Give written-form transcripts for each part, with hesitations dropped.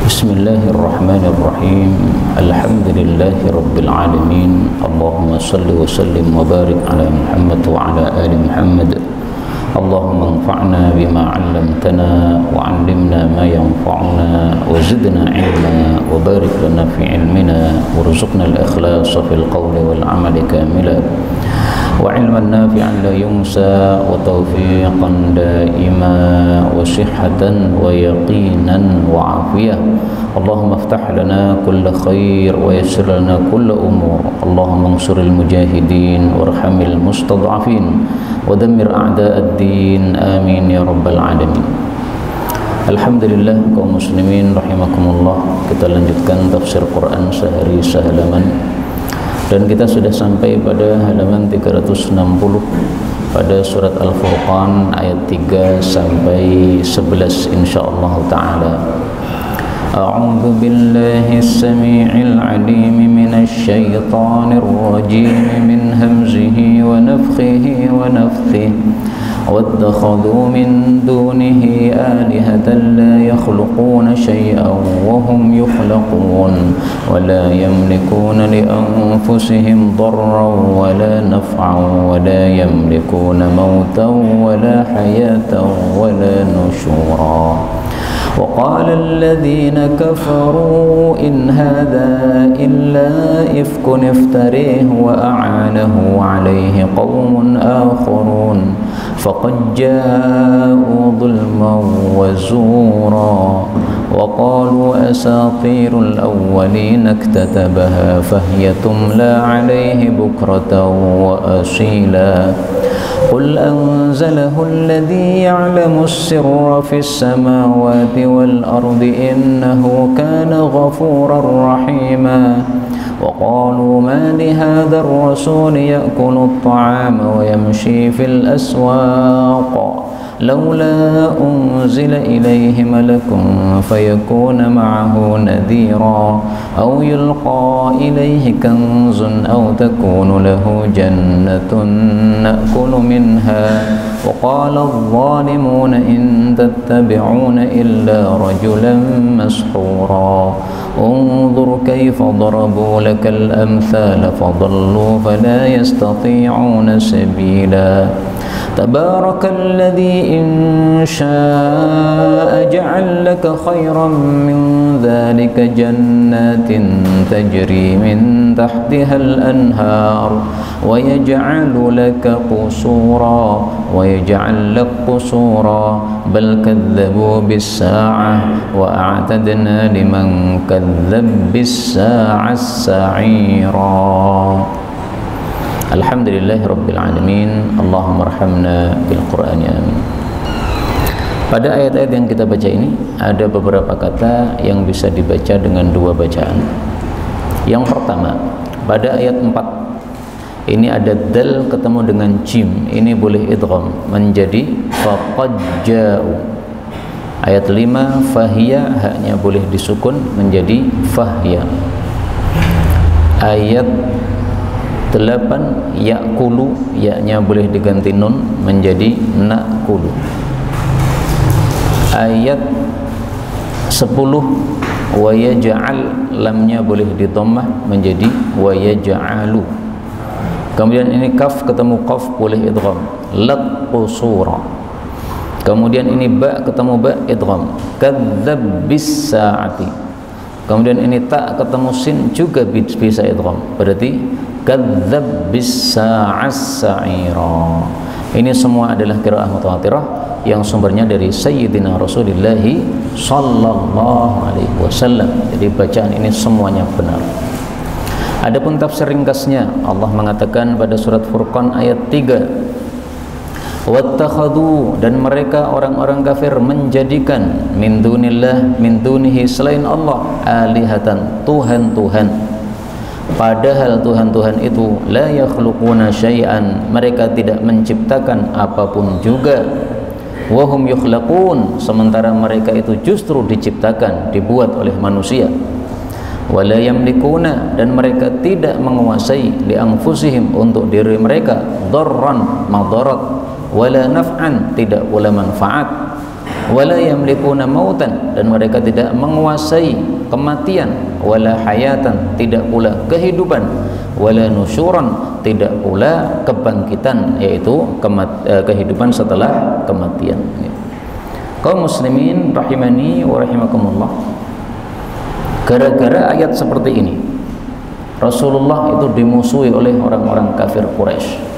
Bismillahirrahmanirrahim. Alhamdulillahi rabbil alamin. Allahumma salli wa sallim wa barik ala Muhammad wa ala ali Muhammad. Allahumma anfa'na bima 'allamtana wa 'allimna ma yanfa'una wa zidna 'ilma wa barik lana fi 'ilmina warzuqna al-ikhlasa fil qawli wal 'amali kamila wa 'ilman nafi'an la yunsa wa tawfiqan daima wa sihhatan wa yaqinan wa afiyah. Allahumma iftah lana kulla khair wa yassir lana kulla umur. Allahumma ansuril mujahidin warhamil mustad'afin wa dammir a'da'ad din. Amin ya rabbal alamin. Alhamdulillah kaum muslimin rahimakumullah, kita lanjutkan tafsir Quran sehari sehalaman. Dan kita sudah sampai pada halaman 360 pada surat Al-Furqan ayat 3 sampai 11 insyaallah taala. A'udzu billahi as-sami'il 'alim minasy syaithanir rajim min hamzihi wa nafthihi wa nafthihi. واتخذوا من دونه آلهة لا يخلقون شيئا وهم يخلقون ولا يملكون لأنفسهم ضرا ولا نفعا ولا يملكون موتا ولا حياة ولا نشورا. وقال الذين كفروا إن هذا إلا إفك افتريه وأعانه عليه قوم آخرون فقد جاءوا ظلما وزورا. وقالوا أساطير الأولين اكتتبها فهي تملى عليه بكرة وأصيلا. قل أنزله الذي يعلم السر في السماوات والأرض إنه كان غفورا رحيما. وقالوا ما لهذا الرسول يأكل الطعام ويمشي في الأسواق لولا أنزل إليه ملك فيكون معه نذيرا أو يلقى إليه كنز أو تكون له جنة نأكل منها. وقال الظالمون إن تتبعون إلا رجلا مسحورا. انظر كيف ضربوا لك الأمثال فضلوا فلا يستطيعون سبيلا. تبارك الذي إن شاء جعل لك خيرا من ذلك جنات تجري من تحتها الأنهار ويجعل لك قصورا بل كذبوا بالساعة وأعتدنا لمن كذب بالساعة السعيرا. Alhamdulillahi rabbil alamin. Allahumma arhamna bil Qur'ani amin. Pada ayat-ayat yang kita baca ini ada beberapa kata yang bisa dibaca dengan dua bacaan. Yang pertama, pada ayat 4 ini ada dal ketemu dengan jim, ini boleh idgham menjadi faqad ja'u. Ayat 5 fahiya, haknya boleh disukun menjadi fahya. Ayat 8 ya'kulu, yaknya boleh diganti nun menjadi na'kulu. Ayat 10 wa yaj'al, lamnya boleh didhammah menjadi wa yaj'alu. Kemudian ini kaf ketemu qaf boleh idgham laqusura. Kemudian ini ba ketemu ba idgham kadzdzab bis saati. Kemudian ini ta ketemu sin juga bisa idgham, berarti kadzdzab bis sa'as sa'ira. Ini semua adalah qiraah mutawatirah yang sumbernya dari Sayyidina Rasulullah sallallahu alaihi wasallam. Jadi bacaan ini semuanya benar. Adapun tafsir ringkasnya, Allah mengatakan pada surat Furqan ayat 3, wattakhadhu, dan mereka orang-orang kafir menjadikan min dunihi selain Allah alihatan, tuhan-tuhan. Padahal Tuhan-Tuhan itu la yakhluquna syai'an, mereka tidak menciptakan apapun juga. Wahum yukhlaqun, sementara mereka itu justru diciptakan, dibuat oleh manusia. Wala yamlikuna, dan mereka tidak menguasai li anfusihim, untuk diri mereka, dharran, madarat, wala naf'an, tidak pula manfaat. wala yamlikuna mautan, dan mereka tidak menguasai kematian, wala hayatan, tidak pula kehidupan, wala nusyuran, tidak pula kebangkitan, yaitu kehidupan setelah kematian. Kaum muslimin rahimani wa rahimakumullah, gara-gara ayat seperti ini Rasulullah itu dimusuhi oleh orang-orang kafir Quraisy.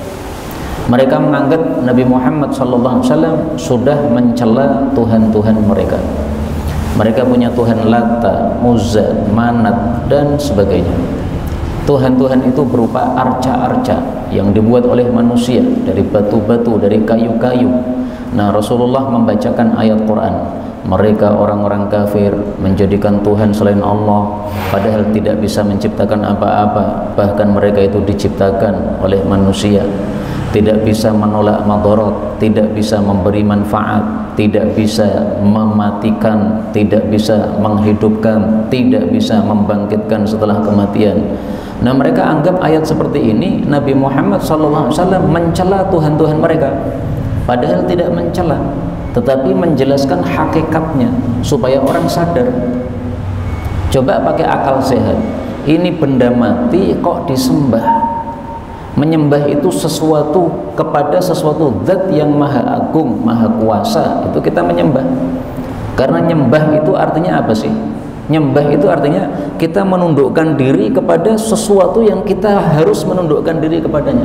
Mereka menganggap Nabi Muhammad SAW sudah mencela Tuhan-Tuhan mereka. Mereka punya Tuhan Lata, Uzza, Manat, dan sebagainya. Tuhan-Tuhan itu berupa arca-arca yang dibuat oleh manusia dari batu-batu, dari kayu-kayu. Nah, Rasulullah membacakan ayat Quran. Mereka orang-orang kafir menjadikan Tuhan selain Allah, padahal tidak bisa menciptakan apa-apa. Bahkan mereka itu diciptakan oleh manusia, tidak bisa menolak madarat, tidak bisa memberi manfaat, tidak bisa mematikan, tidak bisa menghidupkan, tidak bisa membangkitkan setelah kematian. Nah, mereka anggap ayat seperti ini Nabi Muhammad SAW mencela Tuhan-Tuhan mereka, padahal tidak mencela, tetapi menjelaskan hakikatnya supaya orang sadar. Coba pakai akal sehat, ini benda mati kok disembah. Menyembah itu sesuatu kepada sesuatu zat yang maha agung, maha kuasa, itu kita menyembah. Karena nyembah itu artinya apa sih? Nyembah itu artinya kita menundukkan diri kepada sesuatu yang kita harus menundukkan diri kepadanya.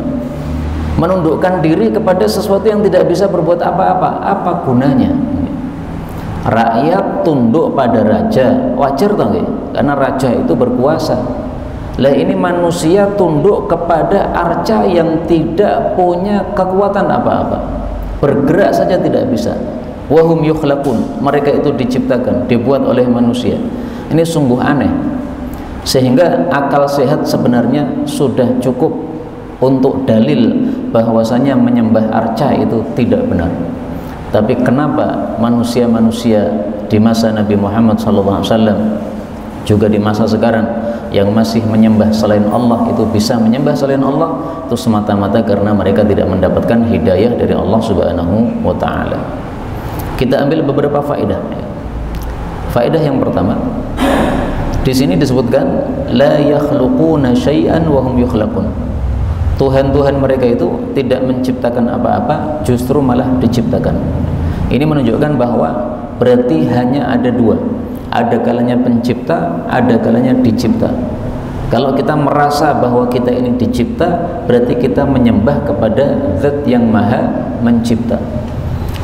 Menundukkan diri kepada sesuatu yang tidak bisa berbuat apa-apa. Apa gunanya? Rakyat tunduk pada raja, wajar toh nggih? Karena raja itu berkuasa. Lah ini manusia tunduk kepada arca yang tidak punya kekuatan apa-apa, bergerak saja tidak bisa. Wahum yukhlaqun, mereka itu diciptakan, dibuat oleh manusia. Ini sungguh aneh, sehingga akal sehat sebenarnya sudah cukup untuk dalil bahwasanya menyembah arca itu tidak benar. Tapi kenapa manusia-manusia di masa Nabi Muhammad SAW juga di masa sekarang yang masih menyembah selain Allah itu bisa menyembah selain Allah? Itu semata-mata karena mereka tidak mendapatkan hidayah dari Allah Subhanahu wa ta'ala. Kita ambil beberapa faedah. Faedah yang pertama, di sini disebutkan la yakhluquna syai'an wa hum yukhlaqun. Tuhan-Tuhan mereka itu tidak menciptakan apa-apa, justru malah diciptakan. Ini menunjukkan bahwa berarti hanya ada dua, ada kalanya pencipta, ada kalanya dicipta. Kalau kita merasa bahwa kita ini dicipta, berarti kita menyembah kepada zat yang maha mencipta.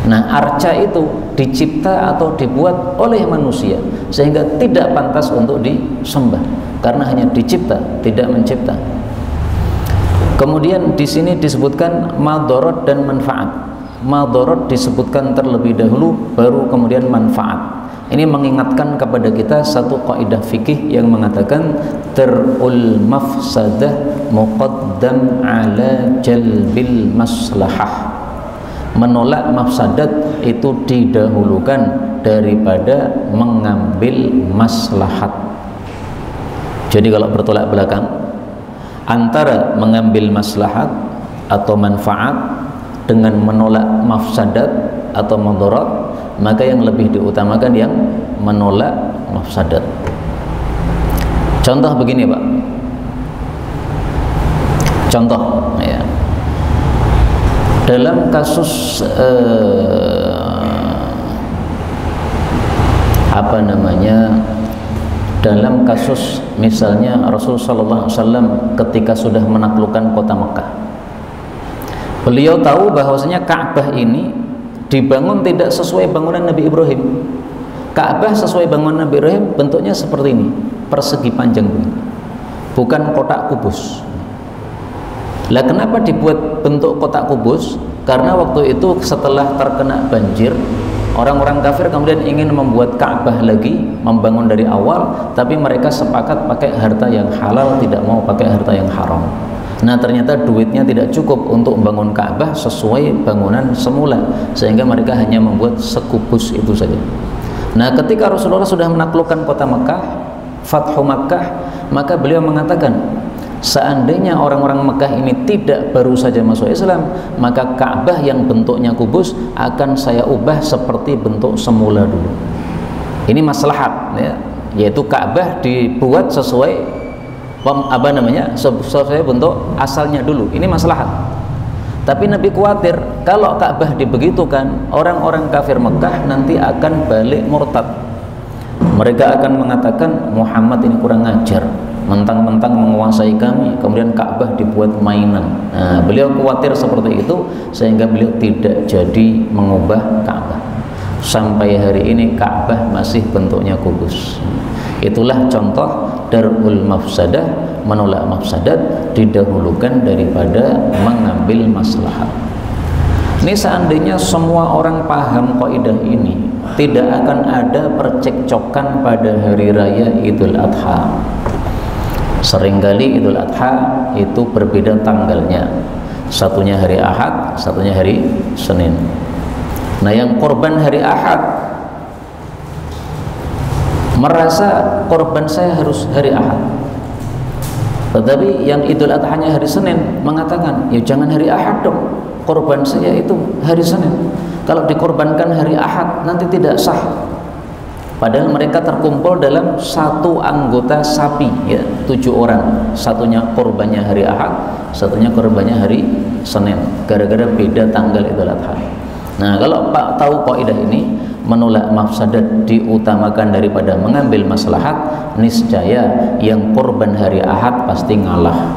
Nah, arca itu dicipta atau dibuat oleh manusia, sehingga tidak pantas untuk disembah karena hanya dicipta, tidak mencipta. Kemudian di sini disebutkan madarat dan manfaat. Madarat disebutkan terlebih dahulu, baru kemudian manfaat. Ini mengingatkan kepada kita satu kaidah fikih yang mengatakan terul mafsadah muqaddam ala jalbil maslahah. Menolak mafsadat itu didahulukan daripada mengambil maslahat. Jadi kalau bertolak belakang antara mengambil maslahat atau manfaat dengan menolak mafsadat atau mudarat, maka yang lebih diutamakan yang menolak mafsadat. Contoh begini, Pak. Contoh ya. Dalam kasus dalam kasus misalnya Rasulullah SAW ketika sudah menaklukkan kota Mekah, beliau tahu bahwasanya Ka'bah ini dibangun tidak sesuai bangunan Nabi Ibrahim. Ka'bah sesuai bangunan Nabi Ibrahim bentuknya seperti ini, persegi panjang begini, bukan kotak kubus. Lah kenapa dibuat bentuk kotak kubus? Karena waktu itu setelah terkena banjir, orang-orang kafir kemudian ingin membuat Ka'bah lagi, membangun dari awal, tapi mereka sepakat pakai harta yang halal, tidak mau pakai harta yang haram. Nah, ternyata duitnya tidak cukup untuk membangun Ka'bah sesuai bangunan semula, sehingga mereka hanya membuat sekubus itu saja. Nah, ketika Rasulullah sudah menaklukkan kota Mekah, Fathu Makkah, maka beliau mengatakan, Seandainya orang-orang Mekah ini tidak baru saja masuk Islam, maka Ka'bah yang bentuknya kubus akan saya ubah seperti bentuk semula dulu. Ini maslahat, ya, yaitu Ka'bah dibuat sesuai sesuai bentuk asalnya dulu. Ini maslahat. Tapi Nabi khawatir kalau Ka'bah dibegitukan, orang-orang kafir Mekah nanti akan balik murtad. Mereka akan mengatakan Muhammad ini kurang ajar, mentang-mentang menguasai kami, kemudian Ka'bah dibuat mainan. Nah, beliau khawatir seperti itu, sehingga beliau tidak jadi mengubah Ka'bah. Sampai hari ini Ka'bah masih bentuknya kubus. Itulah contoh darul mafsadah, menolak mafsadat, didahulukan daripada mengambil maslahat. Ini seandainya semua orang paham kaidah ini, tidak akan ada percekcokan pada hari raya Idul Adha. Seringkali Idul Adha itu berbeda tanggalnya, satunya hari Ahad, satunya hari Senin. Nah, yang korban hari Ahad merasa korban saya harus hari Ahad, tetapi yang Idul Adha-nya hari Senin mengatakan, ya jangan hari Ahad dong, korban saya itu hari Senin. Kalau dikorbankan hari Ahad nanti tidak sah. Padahal mereka terkumpul dalam satu anggota sapi, ya, 7 orang. Satunya korbannya hari Ahad, satunya korbannya hari Senin, gara-gara beda tanggal Idul Adha. Nah, kalau Pak tahu kaidah ini, menolak mafsadat diutamakan daripada mengambil maslahat, niscaya yang korban hari Ahad pasti ngalah.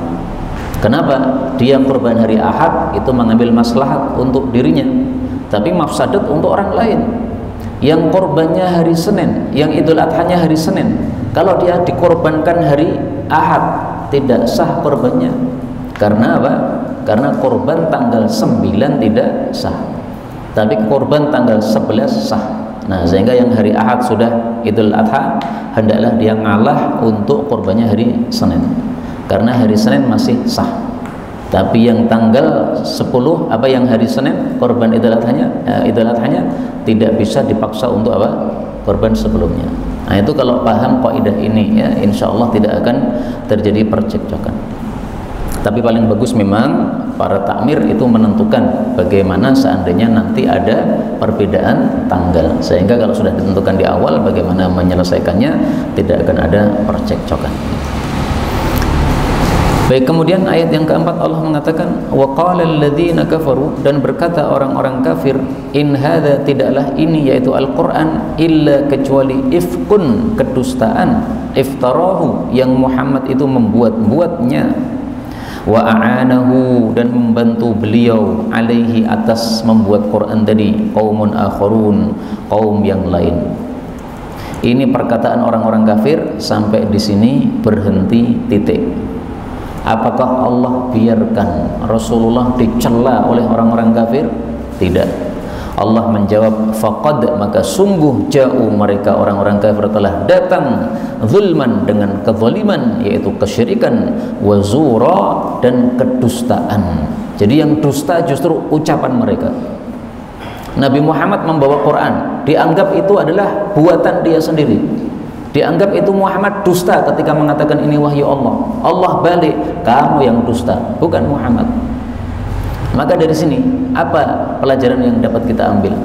Kenapa? Dia korban hari Ahad itu mengambil maslahat untuk dirinya, tapi mafsadat untuk orang lain. Yang korbannya hari Senin, yang Idul Adha-nya hari Senin, kalau dia dikorbankan hari Ahad, tidak sah korbannya. Karena apa? Karena korban tanggal 9 tidak sah, tapi korban tanggal 11 sah. Nah, sehingga yang hari Ahad sudah Idul Adha, hendaklah dia ngalah untuk korbannya hari Senin, karena hari Senin masih sah. Tapi yang tanggal 10 yang hari Senin korban Idul Adha-nya tidak bisa dipaksa untuk korban sebelumnya. Nah, itu kalau paham kaidah ini, ya, insya Allah tidak akan terjadi percekcokan. Tapi paling bagus memang para takmir itu menentukan bagaimana seandainya nanti ada perbedaan tanggal, sehingga kalau sudah ditentukan di awal bagaimana menyelesaikannya, tidak akan ada percekcokan. Baik, kemudian ayat yang keempat Allah mengatakan wa qala alladziina kafaru, dan berkata orang-orang kafir, in hadza, tidaklah ini yaitu Al-Qur'an, illa kecuali ifkun, kedustaan, iftarahu, yang Muhammad itu membuat-buatnya, wa a'anahu, dan membantu beliau, alaihi, atas membuat Quran tadi, qaumun akharun, kaum yang lain. Ini perkataan orang-orang kafir. Sampai di sini berhenti, titik. Apakah Allah biarkan Rasulullah dicela oleh orang-orang kafir? Tidak. Allah menjawab, faqad, maka sungguh ja'u, mereka orang-orang kafir telah datang, zulman, dengan kezaliman, yaitu kesyirikan, wa zura, dan kedustaan. Jadi yang dusta justru ucapan mereka. Nabi Muhammad membawa Quran, dianggap itu adalah buatan dia sendiri. Dianggap itu Muhammad dusta ketika mengatakan ini wahyu Allah. Allah balik, kamu yang dusta, bukan Muhammad. Maka dari sini apa pelajaran yang dapat kita ambil?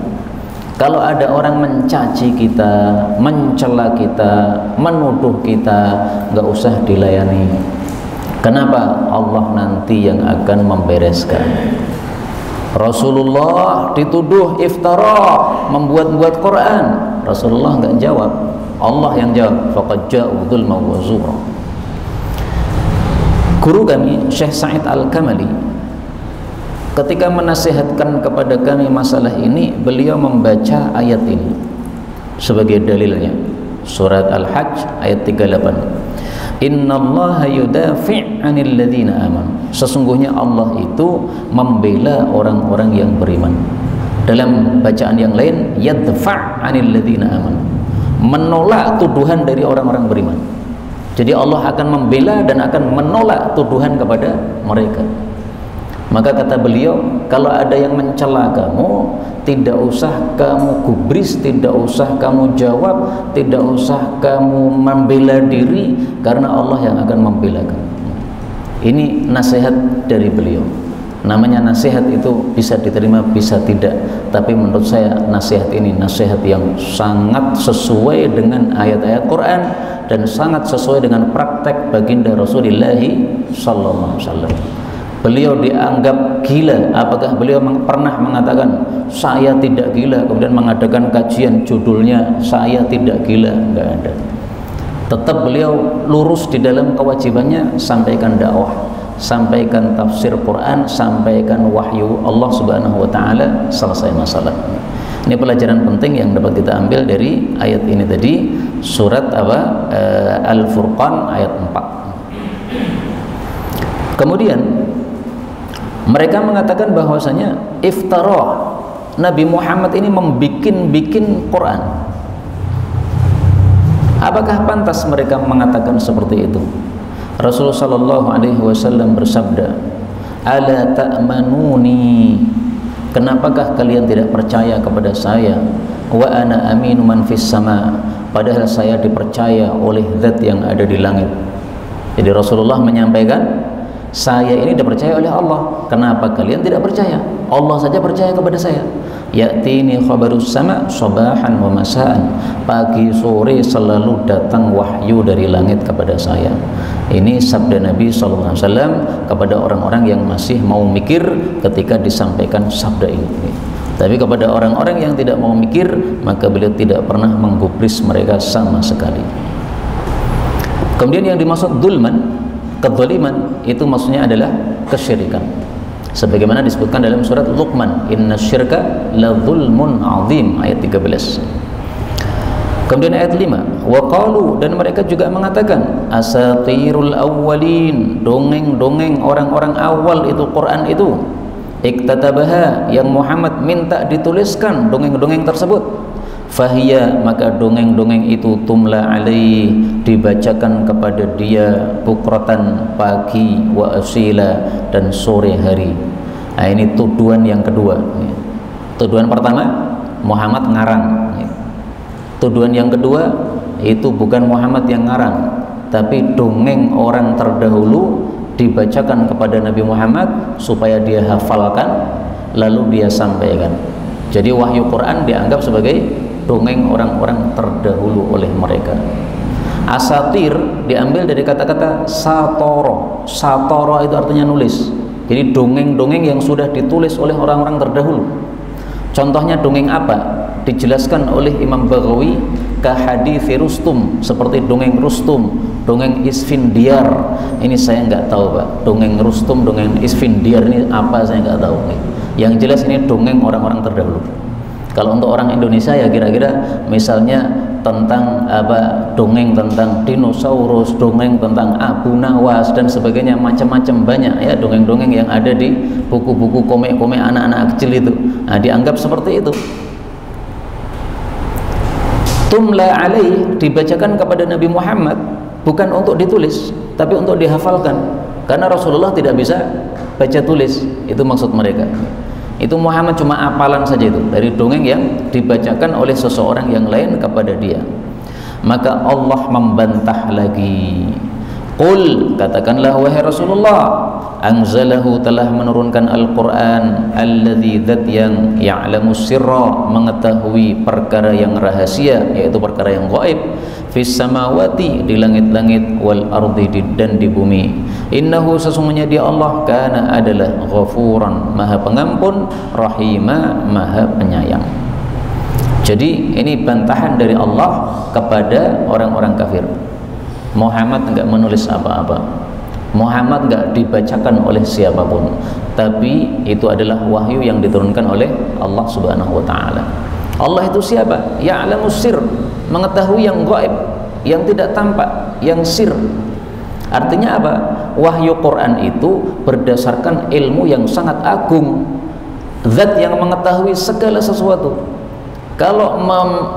Kalau ada orang mencaci kita, mencela kita, menuduh kita, nggak usah dilayani. Kenapa? Allah nanti yang akan membereskan. Rasulullah dituduh iftara, membuat-buat Quran, Rasulullah nggak jawab, Allah yang jawab, faqad ja'u dzulman wa zura. Guru kami Syekh Sa'id Al-Kamali ketika menasihatkan kepada kami masalah ini, beliau membaca ayat ini sebagai dalilnya. Surat Al-Hajj ayat 38. Innallaha yudafi' 'anil ladzina amanu. Sesungguhnya Allah itu membela orang-orang yang beriman. Dalam bacaan yang lain, yadfa' 'anil ladzina amanu, menolak tuduhan dari orang-orang beriman. Jadi Allah akan membela dan akan menolak tuduhan kepada mereka. Maka kata beliau, kalau ada yang mencela kamu, tidak usah kamu gubris, tidak usah kamu jawab, tidak usah kamu membela diri, karena Allah yang akan membela kamu. Ini nasihat dari beliau. Namanya nasihat itu bisa diterima, bisa tidak. Tapi menurut saya nasihat ini nasihat yang sangat sesuai dengan ayat-ayat Quran dan sangat sesuai dengan praktek baginda Rasulullah sallallahu alaihi wasallam. Beliau dianggap gila. Apakah beliau pernah mengatakan saya tidak gila, kemudian mengadakan kajian judulnya saya tidak gila? Enggak ada. Tetap beliau lurus di dalam kewajibannya, sampaikan dakwah, sampaikan tafsir Quran, sampaikan wahyu Allah Subhanahu wa taala, selesai masalah. Ini pelajaran penting yang dapat kita ambil dari ayat ini tadi, surat Al-Furqan ayat 4. Kemudian mereka mengatakan bahwasanya iftara, Nabi Muhammad ini membikin Quran. Apakah pantas mereka mengatakan seperti itu? Rasulullah sallallahu alaihi wasallam bersabda, "Ala ta'manuni? Kenapakah kalian tidak percaya kepada saya? Wa ana aminu man fis sama, padahal saya dipercaya oleh zat yang ada di langit." Jadi Rasulullah menyampaikan, saya ini dipercaya oleh Allah. Kenapa kalian tidak percaya? Allah saja percaya kepada saya. Ya'tini khabarus sama sabahan wa masaan. Pagi sore selalu datang wahyu dari langit kepada saya. Ini sabda Nabi sallallahu alaihi wasallam kepada orang-orang yang masih mau mikir ketika disampaikan sabda ini. Tapi kepada orang-orang yang tidak mau mikir, maka beliau tidak pernah menggubris mereka sama sekali. Kemudian yang dimaksud dzulman, kezaliman, itu maksudnya adalah kesyirikan. Sebagaimana disebutkan dalam surat Luqman, innasyirka la dzulmun azim, ayat 13. Kemudian ayat 5, wa qalu, dan mereka juga mengatakan asatirul awwalin, dongeng-dongeng orang-orang awal itu Quran itu, iktatabaha, yang Muhammad minta dituliskan dongeng-dongeng tersebut, fahiya, maka dongeng-dongeng itu tumla alaih, dibacakan kepada dia bukratan, pagi, wa asila, dan sore hari. Nah, ini tuduhan yang kedua. Tuduhan pertama, Muhammad ngarang. Tuduhan yang kedua, itu bukan Muhammad yang ngarang, tapi dongeng orang terdahulu dibacakan kepada Nabi Muhammad supaya dia hafalkan, lalu dia sampaikan. Jadi wahyu Quran dianggap sebagai dongeng orang-orang terdahulu oleh mereka. Asatir diambil dari kata-kata satoro. Satoro itu artinya nulis. Jadi dongeng-dongeng yang sudah ditulis oleh orang-orang terdahulu. Contohnya dongeng apa? Dijelaskan oleh Imam Baghawi, kahadithi Rustum, seperti dongeng Rustum, dongeng Isfindiar. Ini saya nggak tahu, Pak. Dongeng Rustum, dongeng Isfindiar ini apa, saya nggak tahu. Yang jelas ini dongeng orang-orang terdahulu. Kalau untuk orang Indonesia ya kira-kira misalnya tentang dongeng tentang dinosaurus, dongeng tentang Abu Nawas dan sebagainya, macam-macam banyak ya dongeng-dongeng yang ada di buku-buku komik-komik anak-anak kecil itu. Nah, dianggap seperti itu. Tumla alaih, dibacakan kepada Nabi Muhammad bukan untuk ditulis tapi untuk dihafalkan, karena Rasulullah tidak bisa baca tulis. Itu maksud mereka. Itu Muhammad cuma apalan saja itu dari dongeng yang dibacakan oleh seseorang yang lain kepada dia. Maka Allah membantah lagi. Qul, katakanlah wahai Rasulullah, anzalahu, telah menurunkan Al-Quran, alladzi, dzat yang ya'lamu sirra, mengetahui perkara yang rahasia, yaitu perkara yang gaib, fis samawati, di langit-langit, wal ardi, dan di bumi. Innahu, sesungguhnya dia Allah, kana, adalah ghafuran, maha pengampun, rahima, maha penyayang. Jadi ini bantahan dari Allah kepada orang-orang kafir. Muhammad enggak menulis apa-apa, Muhammad enggak dibacakan oleh siapapun, tapi itu adalah wahyu yang diturunkan oleh Allah Subhanahu wa taala. Allah itu siapa? Ya'lamus sir, mengetahui yang gaib, yang tidak tampak, yang sir. Artinya apa? Wahyu Quran itu berdasarkan ilmu yang sangat agung, zat yang mengetahui segala sesuatu. Kalau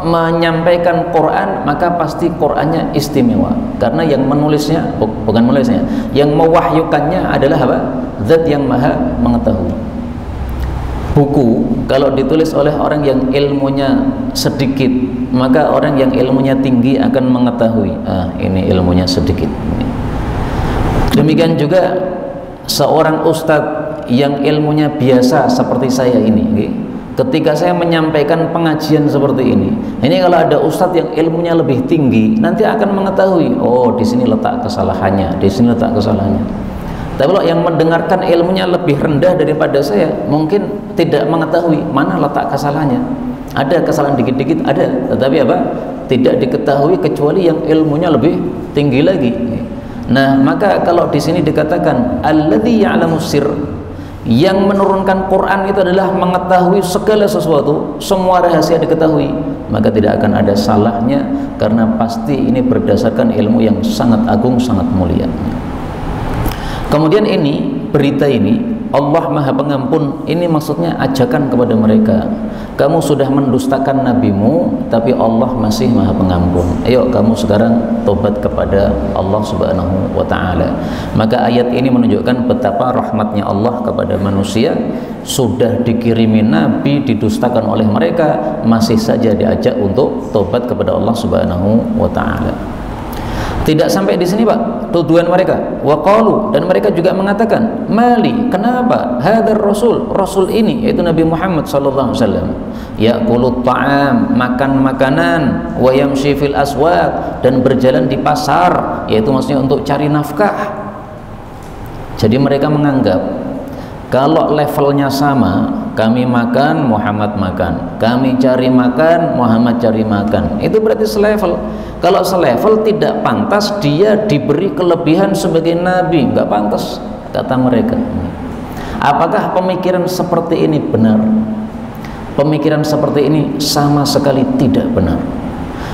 menyampaikan Quran, maka pasti Qurannya istimewa, karena yang menulisnya, bukan menulisnya, yang mewahyukannya adalah apa? Zat yang maha mengetahui. Buku kalau ditulis oleh orang yang ilmunya sedikit, maka orang yang ilmunya tinggi akan mengetahui, ini ilmunya sedikit. Demikian juga seorang ustadz yang ilmunya biasa seperti saya ini, ketika saya menyampaikan pengajian seperti ini kalau ada ustadz yang ilmunya lebih tinggi, nanti akan mengetahui, oh di sini letak kesalahannya, di sini letak kesalahannya. Tapi kalau yang mendengarkan ilmunya lebih rendah daripada saya, mungkin tidak mengetahui mana letak kesalahannya. Ada kesalahan dikit-dikit, ada, tetapi apa? Tidak diketahui kecuali yang ilmunya lebih tinggi lagi. Nah, maka kalau di sini dikatakan alladzi ya'lamu sirr, yang menurunkan Quran itu adalah mengetahui segala sesuatu, semua rahasia diketahui, maka tidak akan ada salahnya, karena pasti ini berdasarkan ilmu yang sangat agung, sangat mulia. Kemudian ini, berita ini, Allah Maha Pengampun, ini maksudnya ajakan kepada mereka. Kamu sudah mendustakan nabimu, tapi Allah masih Maha Pengampun. Ayo kamu sekarang tobat kepada Allah Subhanahu wa Ta'ala. Maka ayat ini menunjukkan betapa rahmatnya Allah kepada manusia. Sudah dikirimi nabi, didustakan oleh mereka, masih saja diajak untuk tobat kepada Allah Subhanahu wa Ta'ala. Tidak sampai di sini Pak, tuduhan mereka. Waqalu, dan mereka juga mengatakan, mali, kenapa hadzal rasul ini, yaitu Nabi Muhammad sallallahu alaihi wasallam, ya'kulut ta'am, makan makanan, wa yamshi fil aswaq, dan berjalan di pasar, yaitu maksudnya untuk cari nafkah. Jadi mereka menganggap kalau levelnya sama, kami makan, Muhammad makan, kami cari makan, Muhammad cari makan, itu berarti selevel. Kalau selevel tidak pantas dia diberi kelebihan sebagai nabi, nggak pantas kata mereka. Apakah pemikiran seperti ini benar? Pemikiran seperti ini sama sekali tidak benar.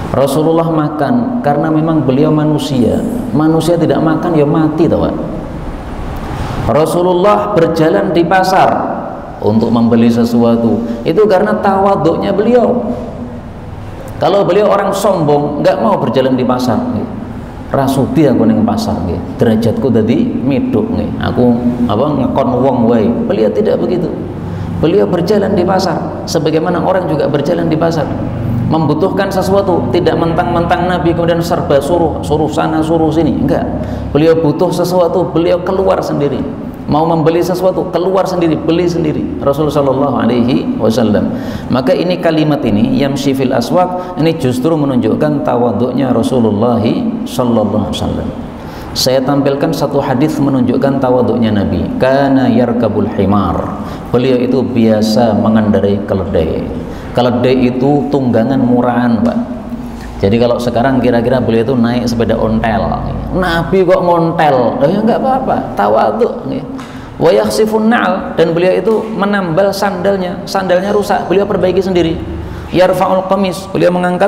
Rasulullah makan karena memang beliau manusia. Manusia tidak makan ya mati, tahu. Rasulullah berjalan di pasar untuk membeli sesuatu, itu karena tawaduknya beliau. Kalau beliau orang sombong, nggak mau berjalan di pasar, rasuti aku neng pasar, derajatku tadi miduk, aku ngekon wong wae. Beliau tidak begitu. Beliau berjalan di pasar, sebagaimana orang juga berjalan di pasar, membutuhkan sesuatu, tidak mentang-mentang Nabi kemudian serba suruh sana suruh sini, enggak. Beliau butuh sesuatu, beliau keluar sendiri. Mau membeli sesuatu, keluar sendiri, beli sendiri. Rasulullah sallallahu alaihi wasallam. Maka ini kalimat ini, yamshi fil aswaq, ini justru menunjukkan tawaduknya Rasulullah sallallahu alaihi wasallam. Saya tampilkan satu hadis menunjukkan tawaduknya Nabi. Kana yarkabul himar. Beliau itu biasa mengendarai keledai. Keledai itu tunggangan murahan, Pak. Jadi kalau sekarang kira-kira beliau itu naik sepeda ontel, Nabi kok ngontel, ya enggak apa-apa, tawaduk. Wa yakhsifun na'al, dan beliau itu menambal sandalnya rusak, beliau perbaiki sendiri. Yarfa'ul qamis, beliau mengangkat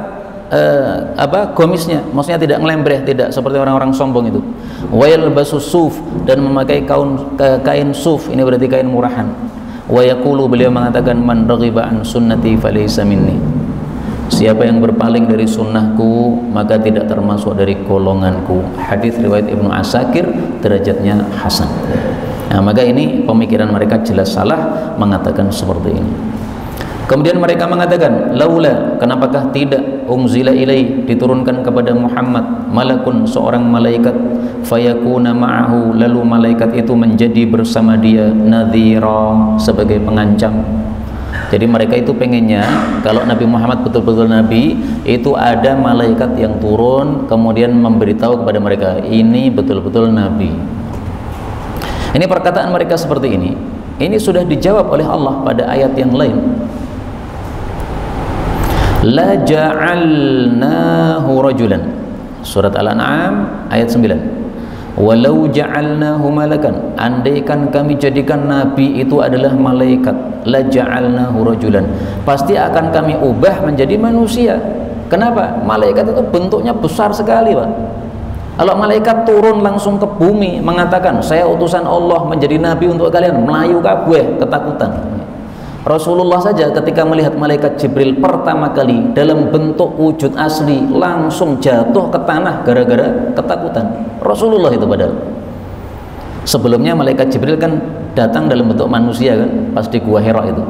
gomisnya, maksudnya tidak ngelembreh, tidak seperti orang-orang sombong itu. Wa yalbasus suf, dan memakai kain suf, ini berarti kain murahan. Wa yaqulu, beliau mengatakan, man raghiba an sunnati falaysa minni. Siapa yang berpaling dari sunnahku, maka tidak termasuk dari golonganku. Hadis riwayat Ibnu Asakir, derajatnya hasan. Nah, maka ini pemikiran mereka jelas salah mengatakan seperti ini. Kemudian mereka mengatakan, laula, kenapakah tidak unzila ilai, diturunkan kepada Muhammad malakun, seorang malaikat, fayakuna ma'ahu, lalu malaikat itu menjadi bersama dia nadhira, sebagai pengancam. Jadi mereka itu pengennya kalau Nabi Muhammad betul-betul Nabi, itu ada malaikat yang turun kemudian memberitahu kepada mereka, ini betul-betul Nabi. Ini perkataan mereka seperti ini. Ini sudah dijawab oleh Allah pada ayat yang lain. La ja'alnahu rajulan. Surat Al-An'am ayat 9. Walau ja'alnahu malakan, andaikan kami jadikan nabi itu adalah malaikat, la ja'alnahu rajulan, pasti akan kami ubah menjadi manusia. Kenapa? Malaikat itu bentuknya besar sekali, Pak. Kalau malaikat turun langsung ke bumi mengatakan, saya utusan Allah menjadi nabi untuk kalian, melayu kabeh, ketakutan. Rasulullah saja ketika melihat malaikat Jibril pertama kali dalam bentuk wujud asli, langsung jatuh ke tanah gara-gara ketakutan. Rasulullah itu padahal. Sebelumnya malaikat Jibril kan datang dalam bentuk manusia kan, pas di Gua Hira itu.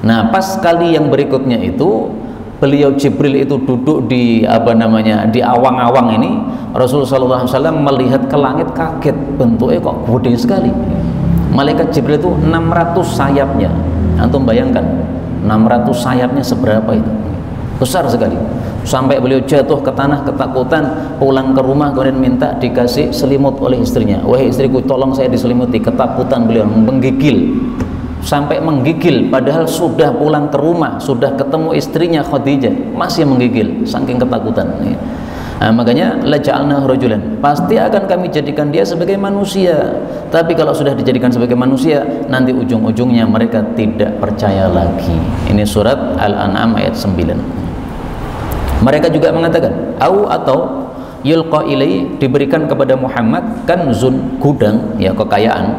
Nah, pas kali yang berikutnya itu beliau Jibril itu duduk di di awang-awang ini, Rasulullah SAW melihat ke langit kaget, bentuknya kok gede sekali. Malaikat Jibril itu 600 sayapnya. Antum bayangkan 600 sayapnya seberapa itu? Besar sekali. Sampai beliau jatuh ke tanah ketakutan, pulang ke rumah kemudian minta dikasih selimut oleh istrinya. Wahai istriku, tolong saya diselimuti. Ketakutan beliau menggigil, sampai menggigil, padahal sudah pulang ke rumah, sudah ketemu istrinya Khadijah, masih menggigil saking ketakutan. Nah, makanya la ja'alna rajulan, pasti akan kami jadikan dia sebagai manusia. Tapi kalau sudah dijadikan sebagai manusia, nanti ujung-ujungnya mereka tidak percaya lagi. Ini surat Al-An'am ayat 9. Mereka juga mengatakan atau yulqa ilai, diberikan kepada Muhammad kanzun, gudang, ya kekayaan,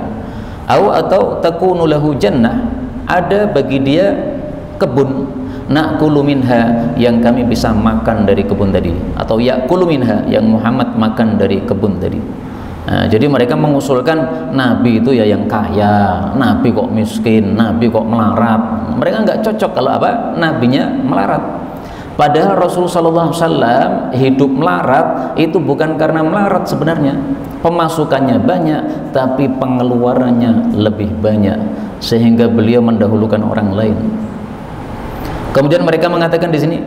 atau takunu lahu jannah, ada bagi dia kebun, na'kulu minha, yang kami bisa makan dari kebun tadi, atau ya'kulu minha, yang Muhammad makan dari kebun tadi. Nah, jadi mereka mengusulkan Nabi itu ya yang kaya, Nabi kok miskin, Nabi kok melarat. Mereka nggak cocok kalau Nabinya melarat. Padahal Rasulullah SAW hidup melarat itu bukan karena melarat sebenarnya. Pemasukannya banyak, tapi pengeluarannya lebih banyak, sehingga beliau mendahulukan orang lain. Kemudian mereka mengatakan di sini,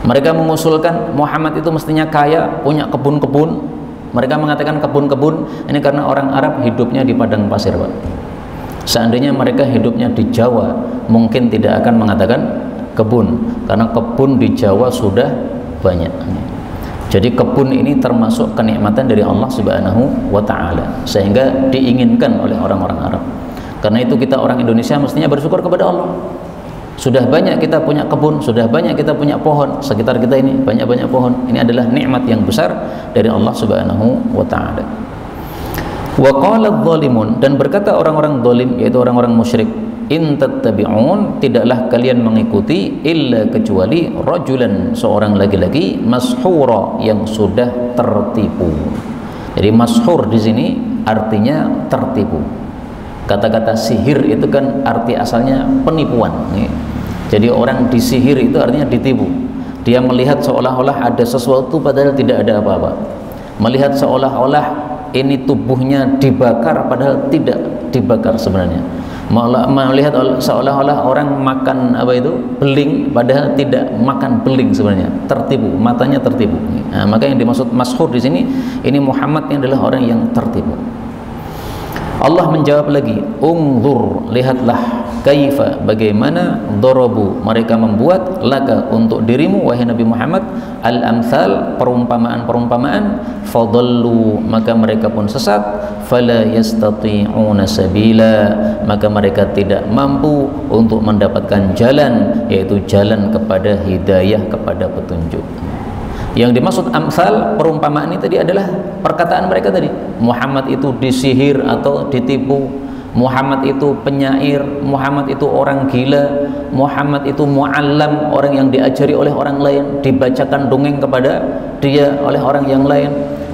mereka mengusulkan Muhammad itu mestinya kaya, punya kebun-kebun. Mereka mengatakan kebun-kebun ini karena orang Arab hidupnya di padang pasir, Pak. Seandainya mereka hidupnya di Jawa, mungkin tidak akan mengatakan kebun, karena kebun di Jawa sudah banyak. Jadi kebun ini termasuk kenikmatan dari Allah Subhanahu wa Ta'ala, sehingga diinginkan oleh orang-orang Arab. Karena itu kita orang Indonesia mestinya bersyukur kepada Allah. Sudah banyak kita punya kebun, sudah banyak kita punya pohon, sekitar kita ini banyak-banyak pohon. Ini adalah nikmat yang besar dari Allah Subhanahu wa Ta'ala. Wa qala adh-dhalimun, dan berkata orang-orang zalim, yaitu orang-orang musyrik, in tattabi'un, tidaklah kalian mengikuti illa kecuali rajulan, seorang laki-laki, mashura, yang sudah tertipu. Jadi mashur di sini artinya tertipu. Kata-kata sihir itu kan arti asalnya penipuan. Jadi orang disihir itu artinya ditipu. Dia melihat seolah-olah ada sesuatu padahal tidak ada apa-apa. Melihat seolah-olah ini tubuhnya dibakar padahal tidak dibakar sebenarnya. Melihat seolah-olah orang makan beling padahal tidak makan beling sebenarnya. Tertipu, matanya tertipu. Nah, maka yang dimaksud mashur di sini, ini Muhammad yang adalah orang yang tertipu. Allah menjawab lagi, ungzur, lihatlah, kaifa, bagaimana, darabu, mereka membuat, laka, untuk dirimu wahai Nabi Muhammad, al-amthal, perumpamaan-perumpamaan, fadallu, maka mereka pun sesat, fala yastati'una sabila, maka mereka tidak mampu untuk mendapatkan jalan, yaitu jalan kepada hidayah, kepada petunjuk. Yang dimaksud amsal, perumpamaan ini tadi adalah perkataan mereka tadi. Muhammad itu disihir atau ditipu, Muhammad itu penyair, Muhammad itu orang gila, Muhammad itu mu'allam, orang yang diajari oleh orang lain, dibacakan dongeng kepada dia oleh orang yang lain.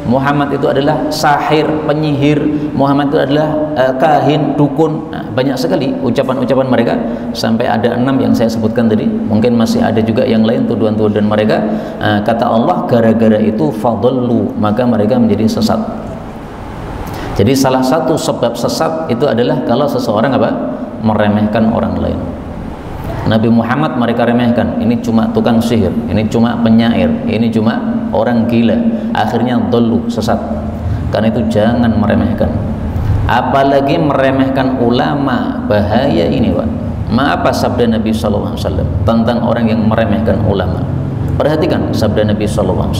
Muhammad itu adalah sahir, penyihir, Muhammad itu adalah kahin, dukun. Nah, banyak sekali ucapan-ucapan mereka, sampai ada 6 yang saya sebutkan tadi. Mungkin masih ada juga yang lain tuduhan-tuduhan mereka. Kata Allah, gara-gara itu fadallu, maka mereka menjadi sesat. Jadi salah satu sebab sesat itu adalah kalau seseorang meremehkan orang lain. Nabi Muhammad mereka remehkan, ini cuma tukang sihir, ini cuma penyair, ini cuma orang gila. Akhirnya dhallu, sesat. Karena itu jangan meremehkan, apalagi meremehkan ulama. Bahaya ini, Pak. Apa sabda Nabi SAW tentang orang yang meremehkan ulama? Perhatikan sabda Nabi SAW.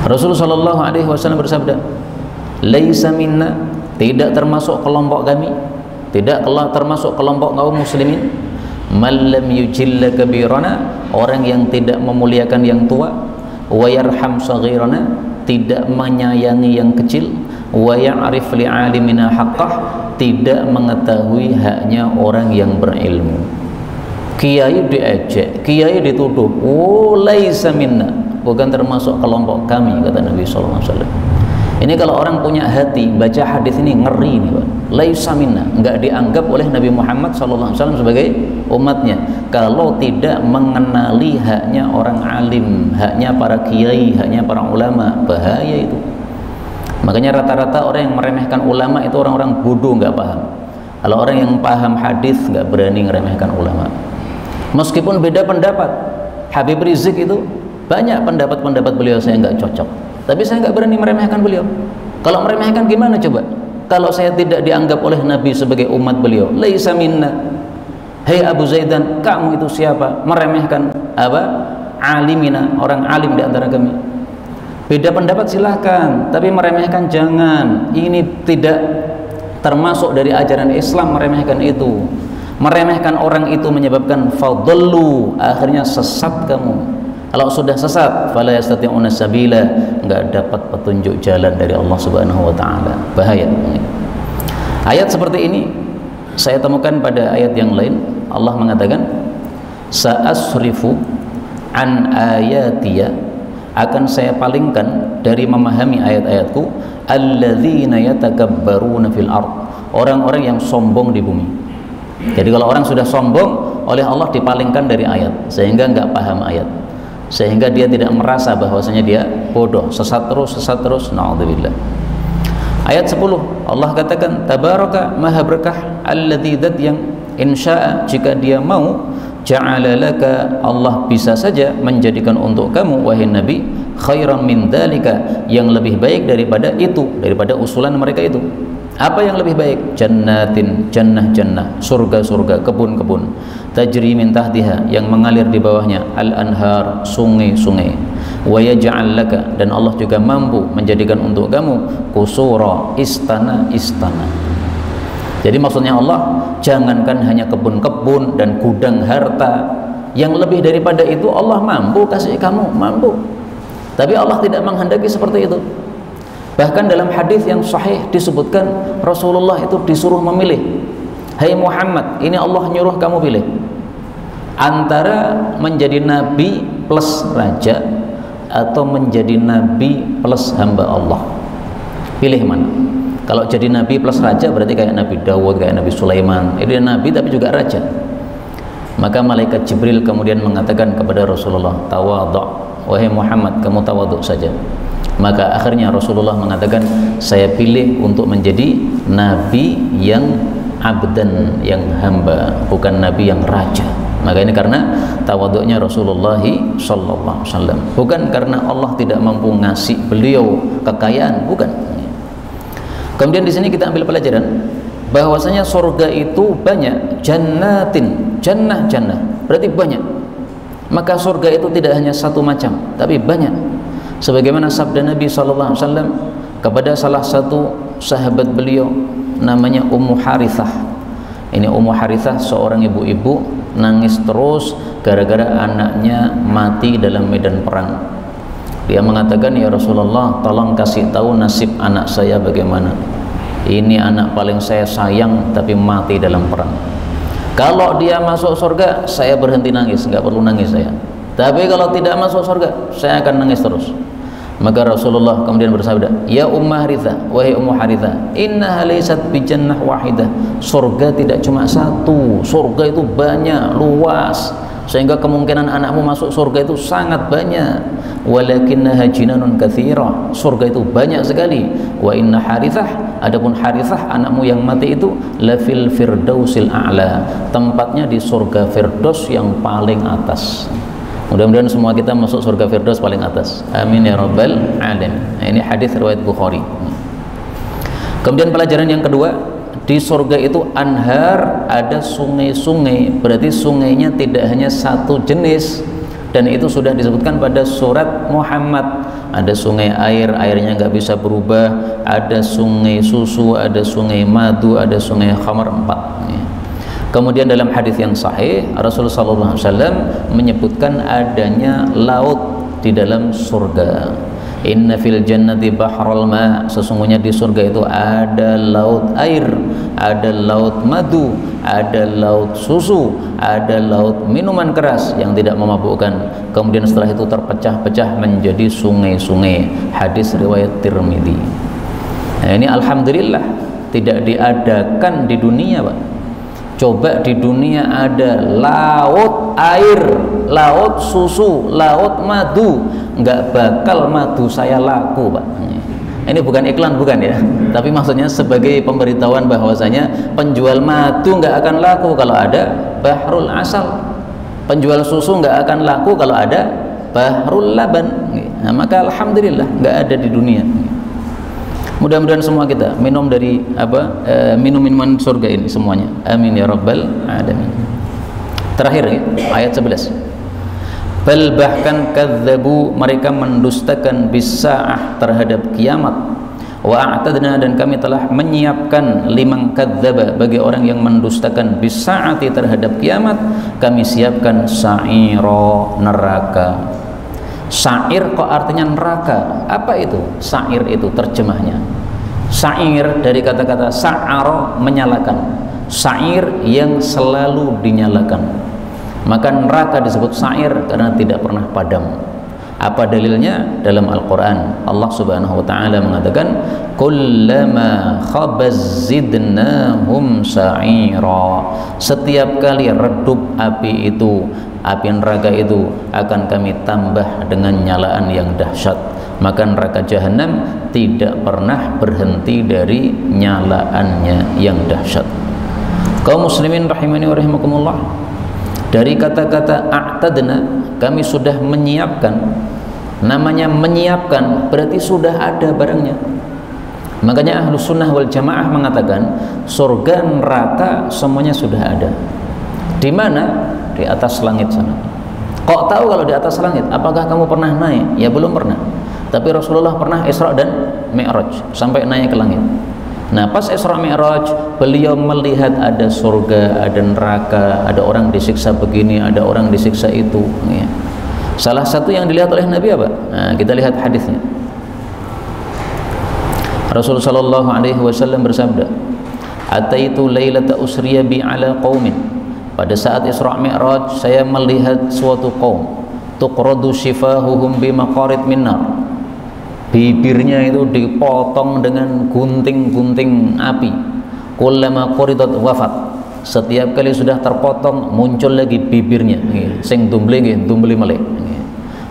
Rasulullah SAW bersabda, laisa minna, tidak termasuk kelompok kami, tidak termasuk kelompok kaum muslimin, man lam yujilla kabirana, orang yang tidak memuliakan yang tua, wa yarham saghirana, tidak menyayangi yang kecil, wa ya'rif li'alimina haqqah, tidak mengetahui haknya orang yang berilmu. Kiai diejek, kiai dituduh, oh laisa minna, bukan termasuk kelompok kami, kata Nabi SAW. Ini kalau orang punya hati baca hadis ini ngeri nih Pak. Laisa minna, enggak dianggap oleh Nabi Muhammad SAW sebagai umatnya kalau tidak mengenali haknya orang alim, haknya para kiai, haknya para ulama. Bahaya itu. Makanya rata-rata orang yang meremehkan ulama itu orang-orang bodoh, nggak paham. Kalau orang yang paham hadis nggak berani meremehkan ulama. Meskipun beda pendapat, Habib Rizik itu banyak pendapat-pendapat beliau saya nggak cocok, tapi saya nggak berani meremehkan beliau. Kalau meremehkan gimana coba? Kalau saya tidak dianggap oleh Nabi sebagai umat beliau, laisa minna. Hei Abu Zaidan, kamu itu siapa? Meremehkan apa? Alimina, orang alim di antara kami. Beda pendapat silahkan, tapi meremehkan jangan. Ini tidak termasuk dari ajaran Islam meremehkan itu. Meremehkan orang itu menyebabkan fadallu, akhirnya sesat kamu. Kalau sudah sesat, fala yastati'una sabila, enggak dapat petunjuk jalan dari Allah Subhanahu wa taala. Bahaya. Ayat seperti ini saya temukan pada ayat yang lain. Allah mengatakan, sa'asrifu an ayatiya, akan saya palingkan dari memahami ayat-ayatku, alladzina yatakabbaruna fil ard, orang-orang yang sombong di bumi. Jadi kalau orang sudah sombong, oleh Allah dipalingkan dari ayat sehingga enggak paham ayat, sehingga dia tidak merasa bahwasanya dia bodoh, sesat terus, naudzubillah. Ayat 10 Allah katakan, tabaraka maha berkah alladzi dzat yang insya'a, jika dia mau, ja'ala laka, Allah bisa saja menjadikan untuk kamu wahai Nabi, khairan min dzalika, yang lebih baik daripada itu, daripada usulan mereka itu. Apa yang lebih baik? Jannatin, jannah-jannah, surga-surga, kebun-kebun, tajri min tahtiha, yang mengalir di bawahnya al-anhar, sungai-sungai, wa yaj'al laka, dan Allah juga mampu menjadikan untuk kamu qusura, istana-istana. Jadi maksudnya Allah, jangankan hanya kebun-kebun dan gudang harta, yang lebih daripada itu Allah mampu kasih kamu, mampu. Tapi Allah tidak menghendaki seperti itu. Bahkan dalam hadis yang sahih disebutkan Rasulullah itu disuruh memilih. Hai Muhammad, ini Allah nyuruh kamu pilih antara menjadi nabi plus raja atau menjadi nabi plus hamba Allah. Pilih mana? Kalau jadi nabi plus raja berarti kayak Nabi Dawud, kayak Nabi Sulaiman. Itu dia nabi tapi juga raja. Maka malaikat Jibril kemudian mengatakan kepada Rasulullah, tawadhu, wahai Muhammad, kamu tawadhu saja. Maka akhirnya Rasulullah mengatakan, saya pilih untuk menjadi nabi yang abdan, yang hamba, bukan nabi yang raja. Maka ini karena tawadhu'nya Rasulullah sallallahu alaihi wasallam, bukan karena Allah tidak mampu ngasih beliau kekayaan, bukan. Kemudian di sini kita ambil pelajaran bahwasanya surga itu banyak, jannatin, jannah-jannah, berarti banyak. Maka surga itu tidak hanya satu macam, tapi banyak. Sebagaimana sabda Nabi SAW kepada salah satu sahabat beliau namanya Ummu Harithah. Ini Ummu Harithah seorang ibu-ibu nangis terus gara-gara anaknya mati dalam medan perang. Dia mengatakan, ya Rasulullah, tolong kasih tahu nasib anak saya bagaimana. Ini anak paling saya sayang tapi mati dalam perang. Kalau dia masuk surga, saya berhenti nangis, nggak perlu nangis saya. Tapi kalau tidak masuk surga, saya akan nangis terus. Maka Rasulullah kemudian bersabda, ya Ummu Harithah, wahai Ummu Harithah, innaha laysat bi jannah wahidah, surga tidak cuma satu, surga itu banyak, luas, sehingga kemungkinan anakmu masuk surga itu sangat banyak. Walakinnaha jinanun katsira, surga itu banyak sekali. Wa inna Harithah, adapun Harithah anakmu yang mati itu, lafil firdausil a'la, tempatnya di surga Firdaus yang paling atas. Mudah-mudahan semua kita masuk surga Firdaus paling atas. Amin ya rabbal alamin. Nah, ini hadis riwayat Bukhari. Kemudian pelajaran yang kedua, di surga itu anhar, ada sungai-sungai. Berarti sungainya tidak hanya satu jenis, dan itu sudah disebutkan pada surat Muhammad. Ada sungai air, airnya nggak bisa berubah. Ada sungai susu, ada sungai madu, ada sungai khamar, 4. Kemudian dalam hadis yang sahih Rasulullah SAW menyebutkan adanya laut di dalam surga. Inna fil jannati bahral ma, sesungguhnya di surga itu ada laut air, ada laut madu, ada laut susu, ada laut minuman keras yang tidak memabukkan. Kemudian setelah itu terpecah-pecah menjadi sungai-sungai. Hadis riwayat Tirmidzi. Nah, ini alhamdulillah tidak diadakan di dunia, Pak. Coba di dunia ada laut air, laut susu, laut madu, nggak bakal madu saya laku, Pak. Ini bukan iklan, bukan ya, tapi maksudnya sebagai pemberitahuan bahwasanya penjual madu nggak akan laku kalau ada bahrul asal, penjual susu nggak akan laku kalau ada bahrul laban. Nah, maka alhamdulillah nggak ada di dunia. Mudah-mudahan semua kita minum dari minum-minuman surga ini semuanya. Amin ya rabbal alamin. Terakhir ya, ayat 11. Bal bahkan kadzabu, mereka mendustakan bis-saah, terhadap kiamat. Wa a'tadna, dan kami telah menyiapkan liman kadzaba, bagi orang yang mendustakan bis-saati, terhadap kiamat, kami siapkan sa'ira, neraka. Sa'ir kok artinya neraka? Apa itu? Sa'ir itu terjemahnya. Sa'ir dari kata-kata sa'ara, menyalakan. Sa'ir yang selalu dinyalakan. Maka neraka disebut sa'ir karena tidak pernah padam. Apa dalilnya? Dalam Al-Quran Allah subhanahu wa ta'ala mengatakan, kullama khabaz zidnahum sa'ira, setiap kali redup api itu, api neraka itu, akan kami tambah dengan nyalaan yang dahsyat. Maka neraka jahanam tidak pernah berhenti dari nyalaannya yang dahsyat. Kaum muslimin rahimani wa rahimakumullah, dari kata-kata a'tadna, kami sudah menyiapkan. Namanya menyiapkan berarti sudah ada barangnya. Makanya Ahlus Sunnah wal Jamaah mengatakan surga neraka semuanya sudah ada. Di mana? Di atas langit sana. Kok tahu kalau di atas langit? Apakah kamu pernah naik? Ya belum pernah. Tapi Rasulullah pernah Isra dan Mi'raj, sampai naik ke langit. Nah, pas Isra Mi'raj, beliau melihat ada surga, ada neraka, ada orang disiksa begini, ada orang disiksa itu. Ya. Salah satu yang dilihat oleh Nabi apa? Nah, kita lihat hadisnya. Rasulullah sallallahu alaihi wasallam bersabda, "Ataitu lailata usriya bi ala qaumin." Pada saat Isra Mi'raj, saya melihat suatu kaum, tuqradu shifahuhum bi maqarid min nar. Bibirnya itu dipotong dengan gunting-gunting api. Kullama quridat wafat. Setiap kali sudah terpotong, muncul lagi bibirnya, sing dumble malih.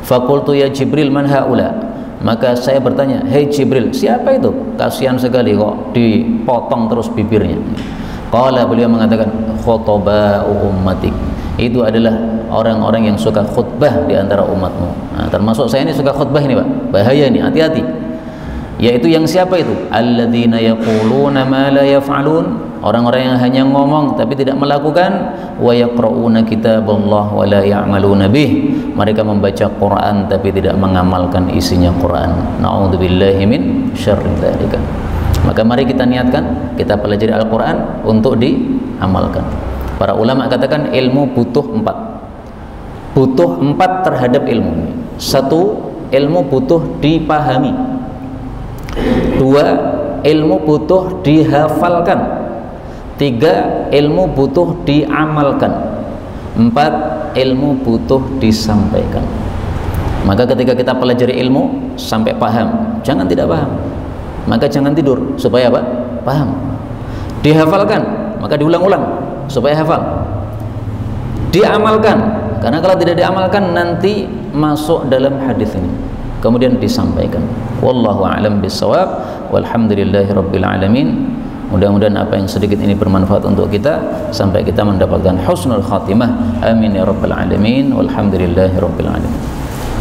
Fakultu ya Jibril, man haula? Maka saya bertanya, hei Jibril, siapa itu? Kasihan sekali kok dipotong terus bibirnya. Qala, beliau mengatakan, khutba'u ummatik. Itu adalah orang-orang yang suka khutbah di antara umatmu. Nah, termasuk saya ini suka khutbah ini, Pak. Bahaya ini, hati-hati. Yaitu yang siapa itu? Alladzina yaquluna ma la yaf'alun. Orang-orang yang hanya ngomong tapi tidak melakukan. Wa yaqra'una kitaballah wa la ya'maluna bih. Mereka membaca Quran tapi tidak mengamalkan isinya Quran. Na'udzubillahi min syarri dzalika. Maka mari kita niatkan, kita pelajari Al-Quran untuk diamalkan. Para ulama katakan ilmu butuh 4. Butuh 4 terhadap ilmu ini. 1, ilmu butuh dipahami. 2, ilmu butuh dihafalkan. 3, ilmu butuh diamalkan. 4, ilmu butuh disampaikan. Maka ketika kita pelajari ilmu sampai paham, jangan tidak paham. Maka jangan tidur, supaya apa? Paham. Dihafalkan, maka diulang-ulang supaya hafal. Diamalkan, karena kalau tidak diamalkan nanti masuk dalam hadis ini. Kemudian disampaikan. Wallahu a'lam bissawab. Walhamdulillahi rabbil alamin. Mudah-mudahan apa yang sedikit ini bermanfaat untuk kita sampai kita mendapatkan husnul khatimah. Amin ya rabbal alamin. Walhamdulillahi rabbil alamin.